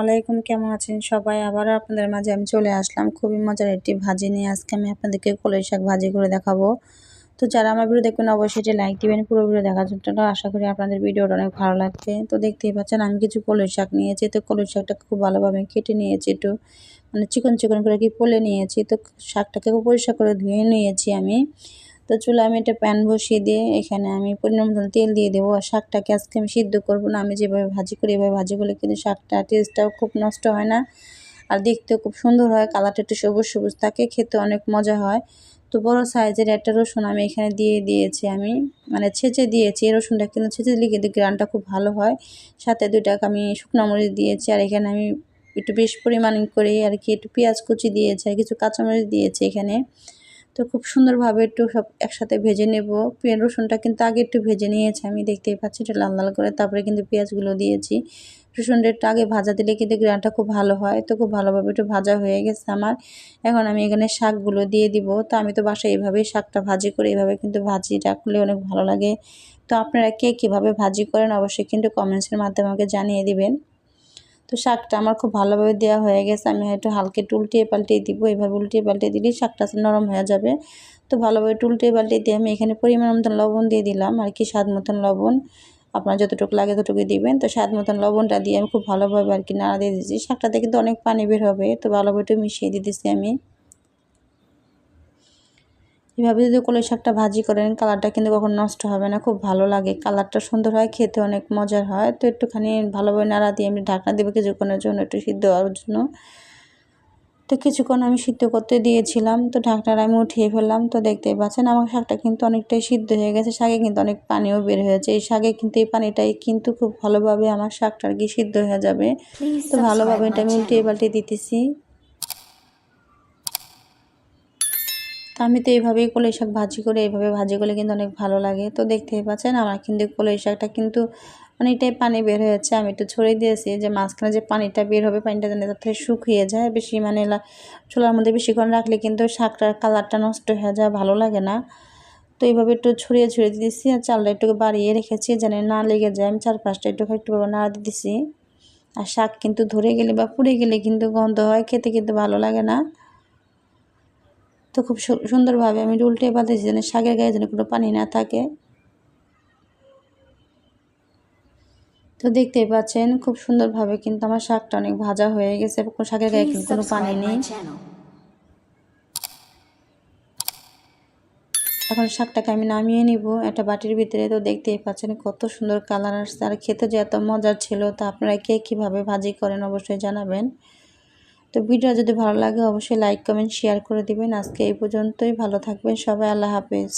আলাইকুম, কেমন আছেন সবাই? আবারও আপনাদের মাঝে আমি চলে আসলাম খুবই মজার একটি ভাজি নিয়ে। আজকে আমি আপনাদেরকে কলই শাক ভাজি করে দেখাবো। তো যারা আমার ভিডিও দেখবেন অবশ্যই এটি লাইক দিবেন পুরো ভিডিও দেখার জন্য। আশা করি আপনাদের ভিডিওটা অনেক ভালো লাগবে। তো দেখতেই পাচ্ছেন আমি কিছু কলই শাক নিয়েছি। তো কলই শাকটা খুব ভালোভাবে কেটে নিয়েছি, একটু মানে চিকন চিকন করে পলে নিয়েছি। তো শাকটাকে পরিষ্কার করে ধুয়ে নিয়েছি আমি। তো চুলায় আমি একটা প্যান বসিয়ে দিয়ে এখানে আমি পরিমাণ মতন তেল দিয়ে দেবো। আর শাকটাকে আজকে আমি সিদ্ধ করবো না, আমি যেভাবে ভাজি করি এভাবে ভাজি করলে কিন্তু শাকটা টেস্টটাও খুব নষ্ট হয় না, আর দেখতেও খুব সুন্দর হয়। কালারটা একটু সবুজ সবুজ থাকে, খেতে অনেক মজা হয়। তো বড় সাইজের একটা রসুন আমি এখানে দিয়ে দিয়েছি, আমি মানে ছেঁচে দিয়েছি। এই রসুনটা কিন্তু ছেঁচে দিলে কিন্তু গ্রানটা খুব ভালো হয়। সাথে 2টা আমি শুকনো মরিচ দিয়েছি, আর এখানে আমি একটু বেশ পরিমাণ করে আর কি একটু পেঁয়াজ কুচি দিয়েছি আর কিছু কাঁচামরিচ দিয়েছি এখানে। তো খুব সুন্দরভাবে একটু সব একসাথে ভেজে নেব। রসুনটা কিন্তু আগে একটু ভেজে নিয়েছি আমি, দেখতেই পাচ্ছি এটা লাল লাল করে। তারপরে কিন্তু পেঁয়াজগুলো দিয়েছি। রসুনটা একটু আগে ভাজা দিলে কিন্তু গ্রানটা খুব ভালো হয়। তো খুব ভালোভাবে একটু ভাজা হয়ে গেছে আমার। এখন আমি এখানে শাকগুলো দিয়ে দিব। তো আমি তো বাসায় এইভাবেই শাকটা ভাজি করি, এইভাবে কিন্তু ভাজিটা করলে অনেক ভালো লাগে। তো আপনারা কে কীভাবে ভাজি করেন অবশ্যই কিন্তু কমেন্টসের মাধ্যমে আমাকে জানিয়ে দিবেন। তো শাকটা আমার খুব ভালোভাবে দেওয়া হয়ে গেছে। আমি একটু হালকা একটু উল্টিয়ে পাল্টিয়ে দিব। এভাবে উল্টিয়ে পাল্টিয়ে দিলেই শাকটা নরম হয়ে যাবে। তো ভালোভাবে একটু উল্টিয়ে পাল্টিয়ে দিয়ে আমি এখানে পরিমাণ মতন লবণ দিয়ে দিলাম, আর কি স্বাদ মতন লবণ। আপনার যতটুকু লাগে ততটুকু দিবেন। তো স্বাদ মতন লবণটা দিয়ে আমি খুব ভালোভাবে আর কি নাড়া দিয়ে দিয়েছি। শাকটাতে কিন্তু অনেক পানি বের হবে, তো ভালোভাবে একটু মিশিয়ে দিতেছি আমি। এভাবে যদি কলই শাকটা ভাজি করেন কালারটা কিন্তু কখনো নষ্ট হবে না, খুব ভালো লাগে, কালারটা সুন্দর হয়, খেতে অনেক মজার হয়। তো একটুখানি ভালোভাবে নাড়া দিয়ে আমি ঢাকনা দেবো কিছুক্ষণের জন্য, একটু সিদ্ধ হওয়ার জন্য। তো কিছুক্ষণ আমি সিদ্ধ করতে দিয়েছিলাম। তো ঢাকনাটা আমি উঠিয়ে ফেললাম। তো দেখতেই পাচ্ছেন আমার শাকটা কিন্তু অনেকটাই সিদ্ধ হয়ে গেছে। শাকে কিন্তু অনেক পানিও বের হয়েছে। এই শাকে কিন্তু এই পানিটাই কিন্তু খুব ভালোভাবে আমার শাকটা আর কি সিদ্ধ হয়ে যাবে। তো ভালোভাবে এটা আমি উল্টিয়ে পাল্টিয়ে দিতেছি। তো আমি তো এইভাবেই কলই শাক ভাজি করে, এইভাবে ভাজি করলে কিন্তু অনেক ভালো লাগে। তো দেখতেই পাচ্ছেন আমার কিন্তু কলই শাকটা কিন্তু অনেকটাই পানি বের হয়েছে। আমি একটু ছড়িয়ে দিয়েছি যে মাঝখানে যে পানিটা বের হবে, পানিটা যেন তার থেকে শুকিয়ে যায়। বেশি মানে চুলার মধ্যে বেশিক্ষণ রাখলে কিন্তু শাকটার কালারটা নষ্ট হয়ে যায়, ভালো লাগে না। তো এইভাবে একটু ছড়িয়ে ছড়িয়ে দিয়েছি, আর চালটা একটু বাড়িয়ে রেখেছি যেন না লেগে যায়। আমি চারপাশটা একটুভাবে নাড়া দিতেছি। আর শাক কিন্তু ধরে গেলে বা পুড়ে গেলে কিন্তু গন্ধ হয়, খেতে কিন্তু ভালো লাগে না। তো খুব সুন্দরভাবে আমি উল্টে পাল্টেছি যেন শাকের গায়ে যেন কোনো পানি না থাকে। তো দেখতেই পাচ্ছেন খুব সুন্দরভাবে কিন্তু আমার শাকটা অনেক ভাজা হয়ে গেছে, শাকের গায়ে কিন্তু কোনো পানি নেই। এখন শাকটাকে আমি নামিয়ে নিব একটা বাটির ভিতরে। তো দেখতেই পাচ্ছেন কত সুন্দর কালার আসছে, আর খেতে যে এত মজার ছিল। তো আপনারা কে কীভাবে ভাজি করেন অবশ্যই জানাবেন। তো ভিডিও যদি ভালো লাগে অবশ্যই লাইক কমেন্ট শেয়ার করে দিবেন। আজকে এই পর্যন্তই, ভালো থাকবেন সবাই, আল্লাহ হাফেজ।